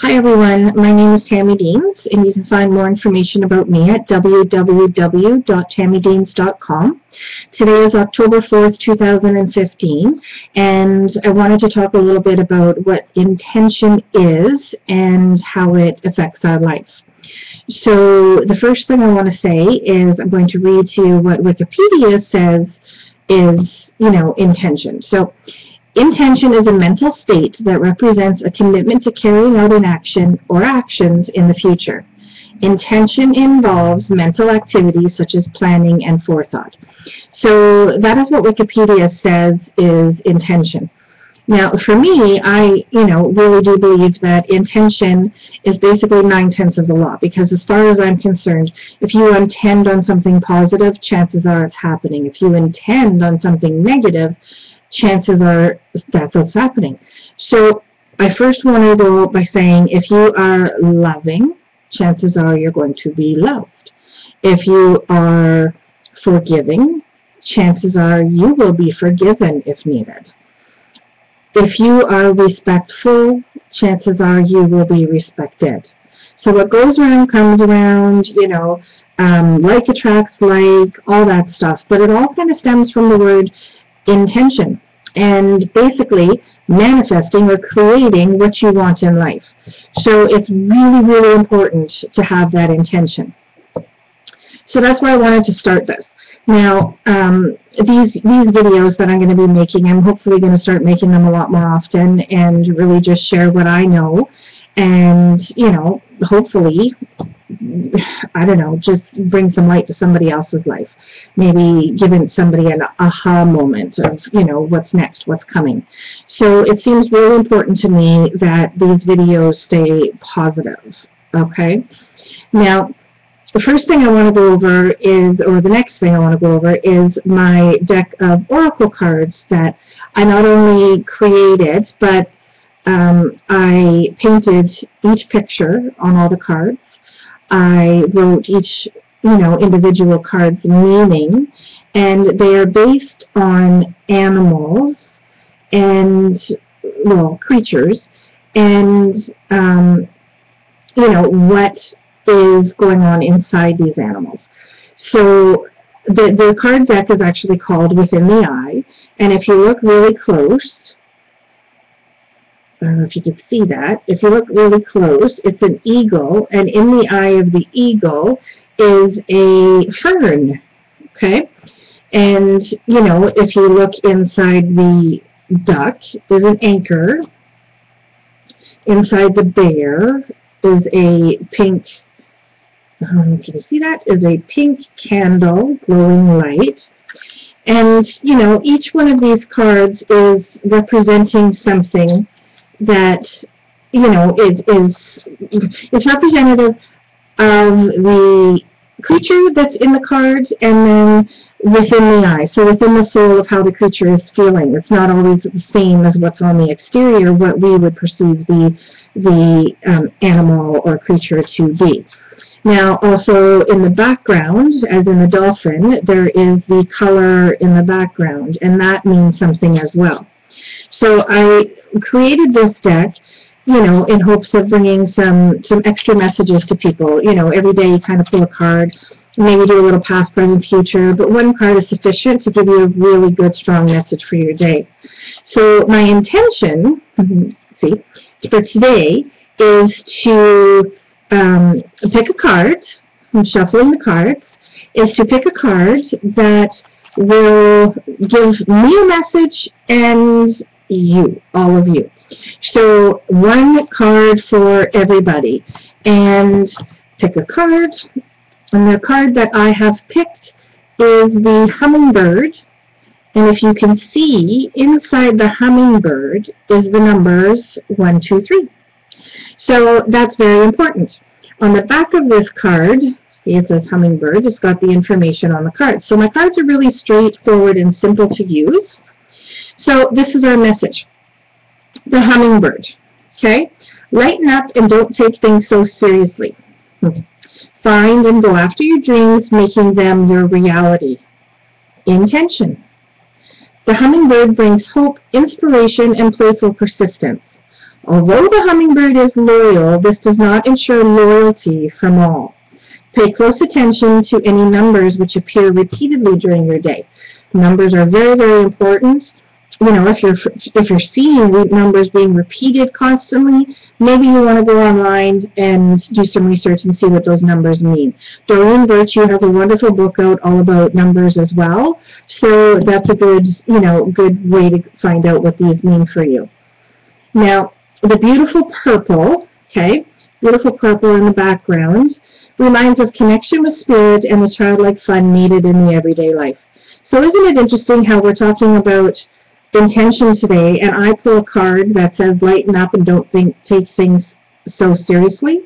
Hi everyone, my name is Tammy Deans, and you can find more information about me at www.tammydeans.com. Today is October 4th, 2015, and I wanted to talk a little bit about what intention is and how it affects our life. So the first thing I want to say is I'm going to read to you what Wikipedia says is, intention. So intention is a mental state that represents a commitment to carrying out an action or actions in the future. Intention involves mental activities such as planning and forethought. So that is what Wikipedia says is intention. Now, for me, I, really do believe that intention is basically 9/10 of the law, because as far as I'm concerned, if you intend on something positive, chances are it's happening. If you intend on something negative, chances are that's what's happening. So I first want to go by saying if you are loving, chances are you're going to be loved. If you are forgiving, chances are you will be forgiven if needed. If you are respectful, chances are you will be respected. So what goes around comes around, like attracts like, all that stuff. But it all kind of stems from the word intention, and basically manifesting or creating what you want in life. So it's really, really important to have that intention. So that's why I wanted to start this. Now, these videos that I'm going to be making, I'm hopefully going to start making them a lot more often and really just share what I know and, hopefully, I don't know, just bring some light to somebody else's life. Maybe giving somebody an aha moment of, what's next, what's coming. So it seems really important to me that these videos stay positive, okay? Now, the first thing I want to go over is, or the next thing I want to go over is my deck of oracle cards that I not only created, but I painted each picture on all the cards. I wrote each, individual card's meaning, and they are based on animals and, creatures, and, what is going on inside these animals. So the card deck is actually called Within the Eye, and if you look really close, I don't know if you can see that. If you look really close, it's an eagle, and in the eye of the eagle is a fern, okay? And, if you look inside the duck, there's an anchor. Inside the bear is a pink, can you see that? Is a pink candle, glowing light. And, each one of these cards is representing something that, is representative of the creature that's in the cards and then within the eye. So within the soul of how the creature is feeling. It's not always the same as what's on the exterior, what we would perceive the animal or creature to be. Now, also in the background, as in the dolphin, there is the color in the background, and that means something as well. So I created this deck, in hopes of bringing some extra messages to people. Every day you kind of pull a card, maybe do a little past, present, future, but one card is sufficient to give you a really good, strong message for your day. So my intention, for today is to pick a card, I'm shuffling the cards, is to pick a card that will give me a message and you, all of you. So one card for everybody, and pick a card, and the card that I have picked is the hummingbird, and if you can see, inside the hummingbird is the numbers 1, 2, 3. So that's very important. On the back of this card, see it says hummingbird, it's got the information on the card. So my cards are really straightforward and simple to use. So this is our message. The hummingbird, okay? Lighten up and don't take things so seriously. Find and go after your dreams, making them your reality. Intention. The hummingbird brings hope, inspiration, and playful persistence. Although the hummingbird is loyal, this does not ensure loyalty from all. Pay close attention to any numbers which appear repeatedly during your day. Numbers are very, very important. You know, if you're seeing numbers being repeated constantly, maybe you want to go online and do some research and see what those numbers mean. Doreen Virtue has a wonderful book out all about numbers as well, so that's a good, good way to find out what these mean for you. Now, the beautiful purple, okay, beautiful purple in the background, reminds of connection with spirit and the childlike fun needed in the everyday life. So isn't it interesting how we're talking about intention today, and I pull a card that says lighten up and don't take things so seriously.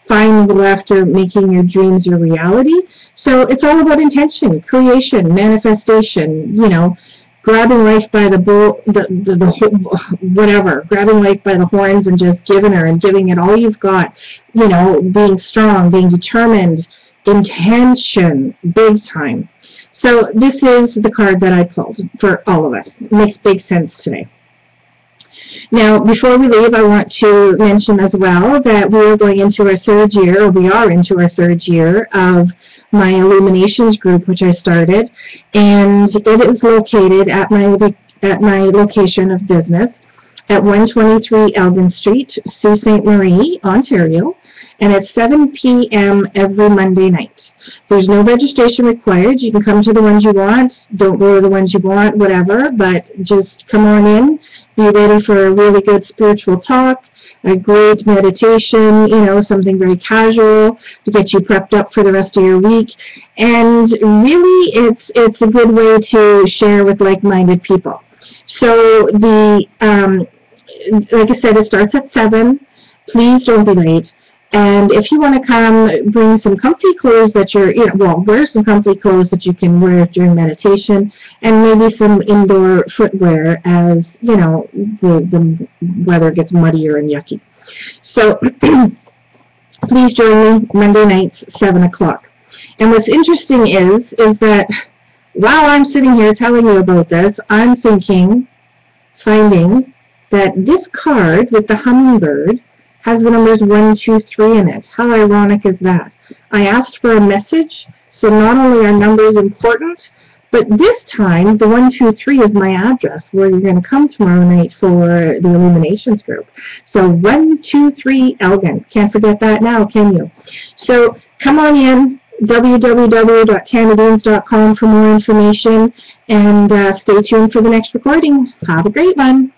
Find the laughter, making your dreams your reality. So it's all about intention, creation, manifestation, grabbing life by the grabbing life by the horns and just giving it all you've got, being strong, being determined, intention, big time. So this is the card that I pulled for all of us. It makes big sense today. Now, before we leave, I want to mention as well that we are into our third year of my Illuminations group, which I started, and it is located at my location of business at 123 Elgin Street, Sault Ste. Marie, Ontario, and it's 7 p.m. every Monday night. There's no registration required. You can come to the ones you want. Don't go to the ones you want, whatever, but just come on in. Be ready for a really good spiritual talk, a great meditation, something very casual to get you prepped up for the rest of your week. And really, it's a good way to share with like-minded people. So like I said, it starts at 7. Please don't be late. And if you want to come, bring some comfy clothes that wear some comfy clothes that you can wear during meditation, and maybe some indoor footwear as, the weather gets muddier and yucky. So please join me Monday nights, 7 o'clock. And what's interesting is that while I'm sitting here telling you about this, I'm finding that this card with the hummingbird has the numbers 1, 2, 3 in it. How ironic is that? I asked for a message, so not only are numbers important, but this time the 1, 2, 3 is my address where you're going to come tomorrow night for the Illuminations group. So 1, 2, 3 Elgin. Can't forget that now, can you? So come on in, www.tammydeans.com for more information, and stay tuned for the next recording. Have a great one.